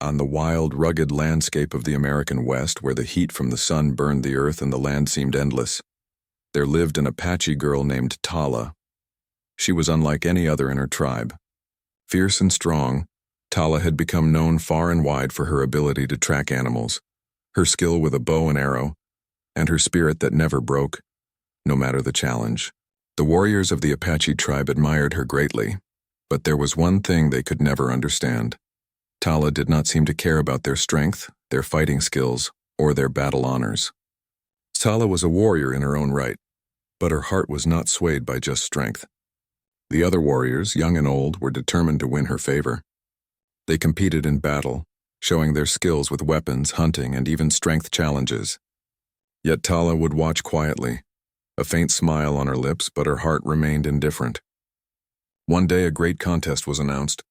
On the wild, rugged landscape of the American West, where the heat from the sun burned the earth and the land seemed endless, there lived an Apache girl named Tala. She was unlike any other in her tribe. Fierce and strong, Tala had become known far and wide for her ability to track animals, her skill with a bow and arrow, and her spirit that never broke, no matter the challenge. The warriors of the Apache tribe admired her greatly, but there was one thing they could never understand. Tala did not seem to care about their strength, their fighting skills, or their battle honors. Tala was a warrior in her own right, but her heart was not swayed by just strength. The other warriors, young and old, were determined to win her favor. They competed in battle, showing their skills with weapons, hunting, and even strength challenges. Yet Tala would watch quietly, a faint smile on her lips, but her heart remained indifferent. One day a great contest was announced.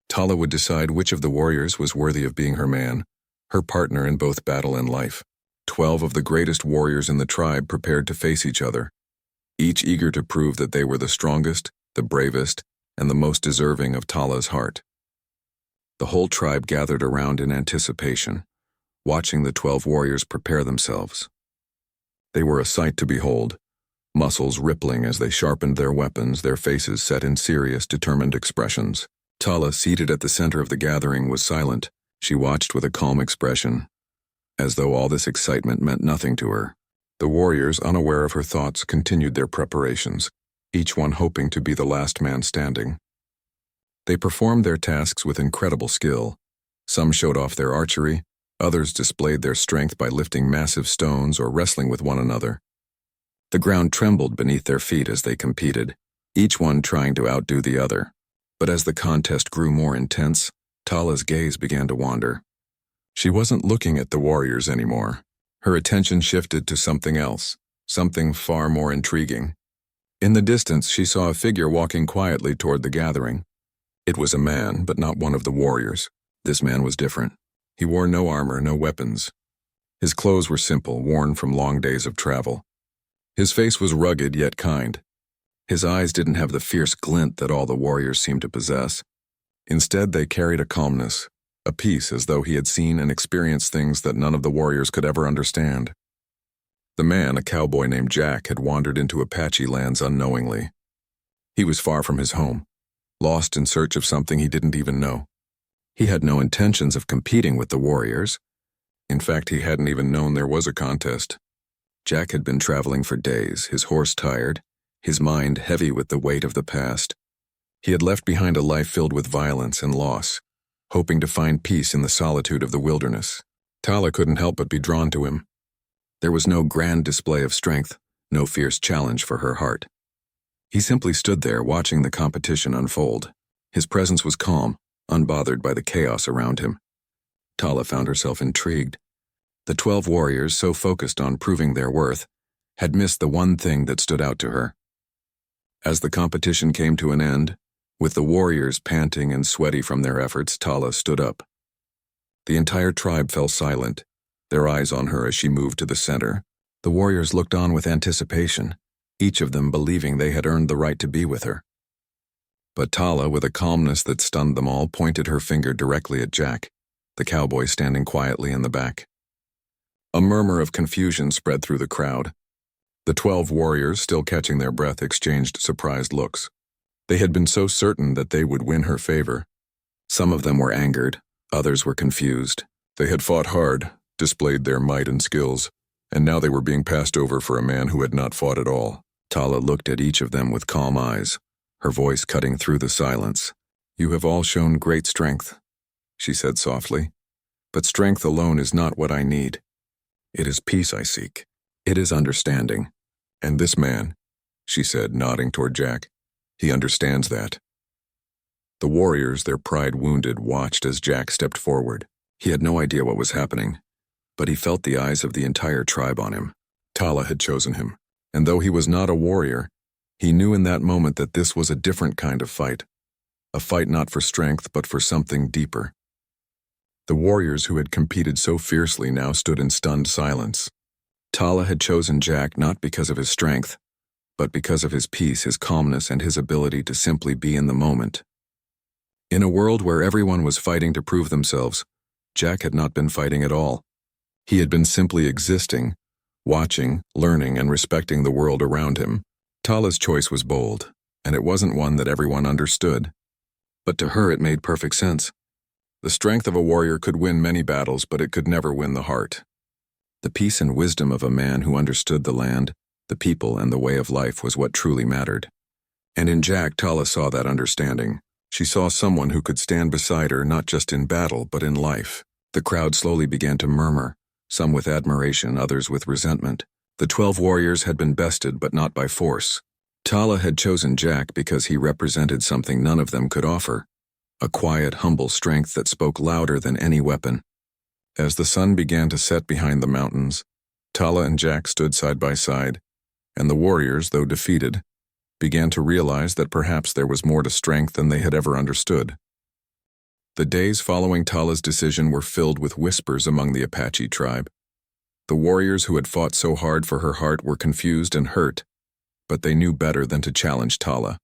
Tala would decide which of the warriors was worthy of being her man, her partner in both battle and life. 12 of the greatest warriors in the tribe prepared to face each other, each eager to prove that they were the strongest, the bravest, and the most deserving of Tala's heart. The whole tribe gathered around in anticipation, watching the 12 warriors prepare themselves. They were a sight to behold, muscles rippling as they sharpened their weapons, their faces set in serious, determined expressions. Tala, seated at the center of the gathering, was silent. She watched with a calm expression, as though all this excitement meant nothing to her. The warriors, unaware of her thoughts, continued their preparations, each one hoping to be the last man standing. They performed their tasks with incredible skill. Some showed off their archery, others displayed their strength by lifting massive stones or wrestling with one another. The ground trembled beneath their feet as they competed, each one trying to outdo the other. But as the contest grew more intense, Tala's gaze began to wander. She wasn't looking at the warriors anymore. Her attention shifted to something else, something far more intriguing. In the distance, she saw a figure walking quietly toward the gathering. It was a man, but not one of the warriors. This man was different. He wore no armor, no weapons. His clothes were simple, worn from long days of travel. His face was rugged yet kind. His eyes didn't have the fierce glint that all the warriors seemed to possess. Instead, they carried a calmness, a peace, as though he had seen and experienced things that none of the warriors could ever understand. The man, a cowboy named Jack, had wandered into Apache lands unknowingly. He was far from his home, lost in search of something he didn't even know. He had no intentions of competing with the warriors. In fact, he hadn't even known there was a contest. Jack had been traveling for days, his horse tired, his mind heavy with the weight of the past. He had left behind a life filled with violence and loss, hoping to find peace in the solitude of the wilderness. Tala couldn't help but be drawn to him. There was no grand display of strength, no fierce challenge for her heart. He simply stood there watching the competition unfold. His presence was calm, unbothered by the chaos around him. Tala found herself intrigued. The 12 warriors, so focused on proving their worth, had missed the one thing that stood out to her. As the competition came to an end, with the warriors panting and sweaty from their efforts, Tala stood up. The entire tribe fell silent, their eyes on her as she moved to the center. The warriors looked on with anticipation, each of them believing they had earned the right to be with her. But Tala, with a calmness that stunned them all, pointed her finger directly at Jack, the cowboy standing quietly in the back. A murmur of confusion spread through the crowd. The 12 warriors, still catching their breath, exchanged surprised looks. They had been so certain that they would win her favor. Some of them were angered, others were confused. They had fought hard, displayed their might and skills, and now they were being passed over for a man who had not fought at all. Tala looked at each of them with calm eyes, her voice cutting through the silence. "You have all shown great strength," she said softly. "But strength alone is not what I need. It is peace I seek. It is understanding. And this man," she said, nodding toward Jack, "he understands that." The warriors, their pride wounded, watched as Jack stepped forward. He had no idea what was happening, but he felt the eyes of the entire tribe on him. Tala had chosen him, and though he was not a warrior, he knew in that moment that this was a different kind of fight, a fight not for strength but for something deeper. The warriors who had competed so fiercely now stood in stunned silence. Tala had chosen Jack not because of his strength, but because of his peace, his calmness, and his ability to simply be in the moment. In a world where everyone was fighting to prove themselves, Jack had not been fighting at all. He had been simply existing, watching, learning, and respecting the world around him. Tala's choice was bold, and it wasn't one that everyone understood. But to her it made perfect sense. The strength of a warrior could win many battles, but it could never win the heart. The peace and wisdom of a man who understood the land, the people, and the way of life was what truly mattered. And in Jack, Tala saw that understanding. She saw someone who could stand beside her not just in battle, but in life. The crowd slowly began to murmur, some with admiration, others with resentment. The 12 warriors had been bested, but not by force. Tala had chosen Jack because he represented something none of them could offer, a quiet, humble strength that spoke louder than any weapon. As the sun began to set behind the mountains, Tala and Jack stood side by side, and the warriors, though defeated, began to realize that perhaps there was more to strength than they had ever understood. The days following Tala's decision were filled with whispers among the Apache tribe. The warriors who had fought so hard for her heart were confused and hurt, but they knew better than to challenge Tala.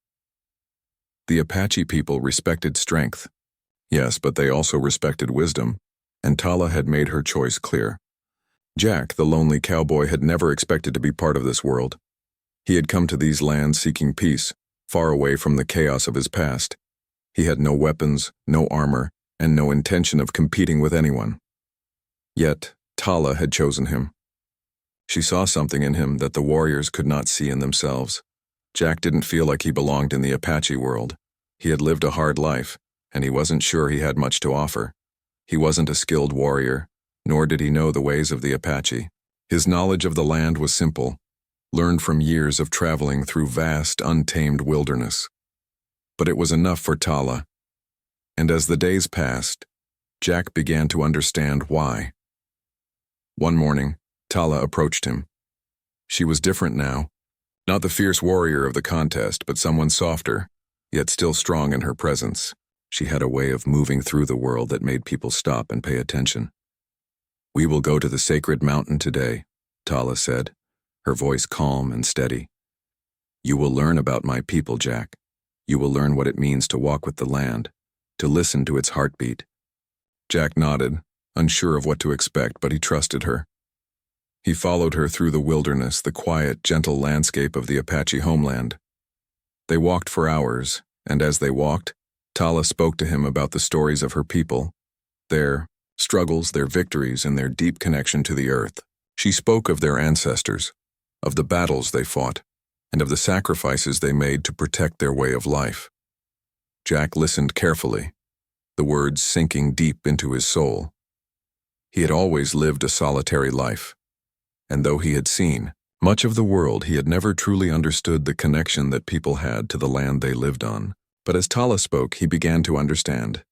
The Apache people respected strength. Yes, but they also respected wisdom, and Tala had made her choice clear. Jack, the lonely cowboy, had never expected to be part of this world. He had come to these lands seeking peace, far away from the chaos of his past. He had no weapons, no armor, and no intention of competing with anyone. Yet, Tala had chosen him. She saw something in him that the warriors could not see in themselves. Jack didn't feel like he belonged in the Apache world. He had lived a hard life, and he wasn't sure he had much to offer. He wasn't a skilled warrior, nor did he know the ways of the Apache. His knowledge of the land was simple, learned from years of traveling through vast, untamed wilderness. But it was enough for Tala. And as the days passed, Jack began to understand why. One morning, Tala approached him. She was different now. Not the fierce warrior of the contest, but someone softer, yet still strong in her presence. She had a way of moving through the world that made people stop and pay attention. "We will go to the sacred mountain today," Tala said, her voice calm and steady. "You will learn about my people, Jack. You will learn what it means to walk with the land, to listen to its heartbeat." Jack nodded, unsure of what to expect, but he trusted her. He followed her through the wilderness, the quiet, gentle landscape of the Apache homeland. They walked for hours, and as they walked, Tala spoke to him about the stories of her people, their struggles, their victories, and their deep connection to the earth. She spoke of their ancestors, of the battles they fought, and of the sacrifices they made to protect their way of life. Jack listened carefully, the words sinking deep into his soul. He had always lived a solitary life, and though he had seen much of the world, he had never truly understood the connection that people had to the land they lived on. But as Tala spoke, he began to understand.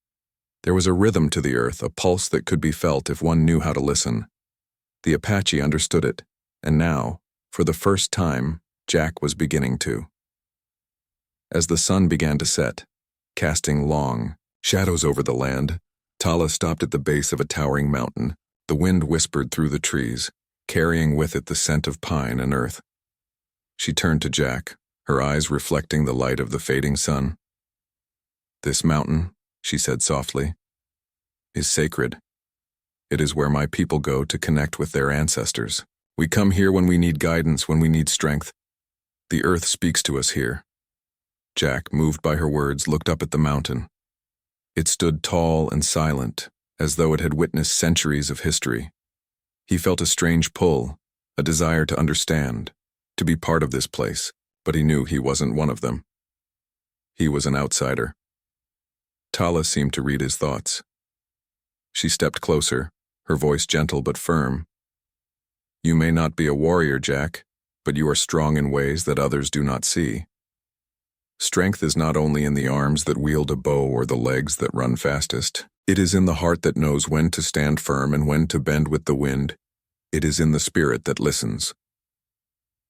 There was a rhythm to the earth, a pulse that could be felt if one knew how to listen. The Apache understood it, and now, for the first time, Jack was beginning to. As the sun began to set, casting long shadows over the land, Tala stopped at the base of a towering mountain. The wind whispered through the trees, carrying with it the scent of pine and earth. She turned to Jack, her eyes reflecting the light of the fading sun. "This mountain," she said softly, "is sacred. It is where my people go to connect with their ancestors. We come here when we need guidance, when we need strength. The earth speaks to us here." Jack, moved by her words, looked up at the mountain. It stood tall and silent, as though it had witnessed centuries of history. He felt a strange pull, a desire to understand, to be part of this place, but he knew he wasn't one of them. He was an outsider. Tala seemed to read his thoughts. She stepped closer, her voice gentle but firm. "You may not be a warrior, Jack, but you are strong in ways that others do not see. Strength is not only in the arms that wield a bow or the legs that run fastest. It is in the heart that knows when to stand firm and when to bend with the wind. It is in the spirit that listens."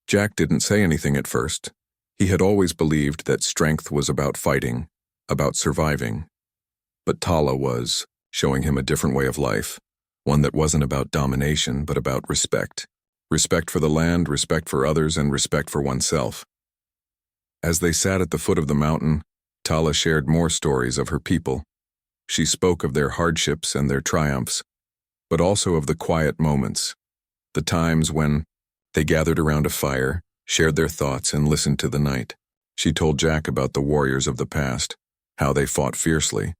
Jack didn't say anything at first. He had always believed that strength was about fighting, about surviving. But Tala was showing him a different way of life, one that wasn't about domination, but about respect. Respect for the land, respect for others, and respect for oneself. As they sat at the foot of the mountain, Tala shared more stories of her people. She spoke of their hardships and their triumphs, but also of the quiet moments, the times when they gathered around a fire, shared their thoughts, and listened to the night. She told Jack about the warriors of the past, how they fought fiercely,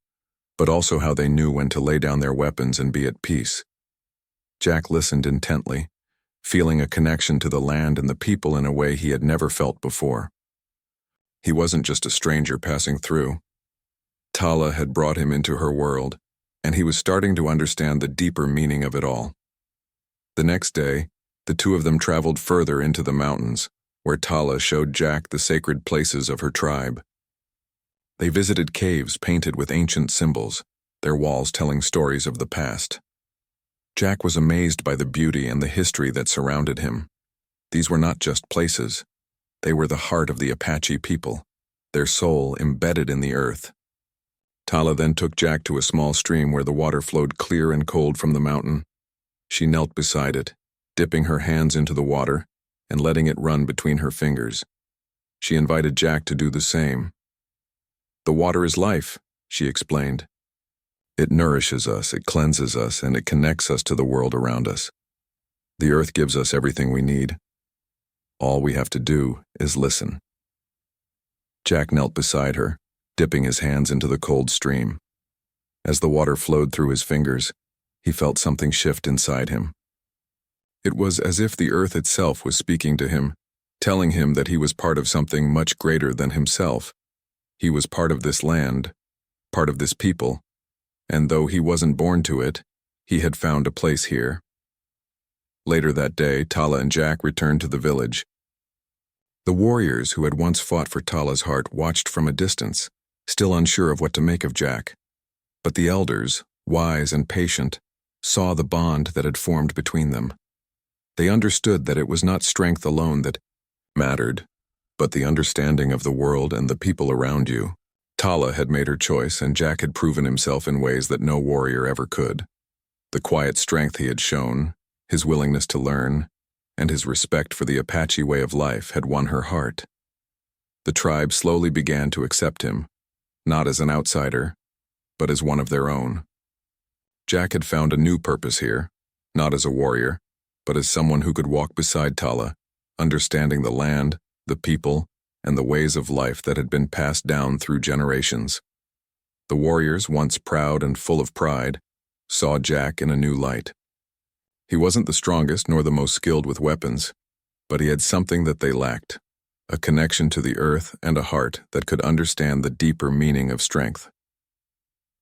but also how they knew when to lay down their weapons and be at peace. Jack listened intently, feeling a connection to the land and the people in a way he had never felt before. He wasn't just a stranger passing through. Tala had brought him into her world, and he was starting to understand the deeper meaning of it all. The next day, the two of them traveled further into the mountains, where Tala showed Jack the sacred places of her tribe. They visited caves painted with ancient symbols, their walls telling stories of the past. Jack was amazed by the beauty and the history that surrounded him. These were not just places. They were the heart of the Apache people, their soul embedded in the earth. Tala then took Jack to a small stream where the water flowed clear and cold from the mountain. She knelt beside it, dipping her hands into the water and letting it run between her fingers. She invited Jack to do the same. "The water is life," she explained. "It nourishes us, it cleanses us, and it connects us to the world around us. The earth gives us everything we need. All we have to do is listen." Jack knelt beside her, dipping his hands into the cold stream. As the water flowed through his fingers, he felt something shift inside him. It was as if the earth itself was speaking to him, telling him that he was part of something much greater than himself. He was part of this land, part of this people, and though he wasn't born to it, he had found a place here. Later that day, Tala and Jack returned to the village. The warriors who had once fought for Tala's heart watched from a distance, still unsure of what to make of Jack. But the elders, wise and patient, saw the bond that had formed between them. They understood that it was not strength alone that mattered, but the understanding of the world and the people around you. Tala had made her choice, and Jack had proven himself in ways that no warrior ever could. The quiet strength he had shown, his willingness to learn, and his respect for the Apache way of life had won her heart. The tribe slowly began to accept him, not as an outsider, but as one of their own. Jack had found a new purpose here, not as a warrior, but as someone who could walk beside Tala, understanding the land, the people, and the ways of life that had been passed down through generations. The warriors, once proud and full of pride, saw Jack in a new light. He wasn't the strongest nor the most skilled with weapons, but he had something that they lacked, a connection to the earth and a heart that could understand the deeper meaning of strength.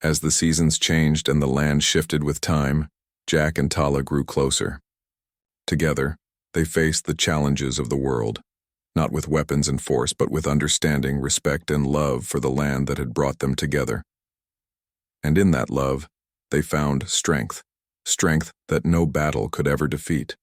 As the seasons changed and the land shifted with time, Jack and Tala grew closer. Together, they faced the challenges of the world, not with weapons and force, but with understanding, respect, and love for the land that had brought them together. And in that love, they found strength that no battle could ever defeat.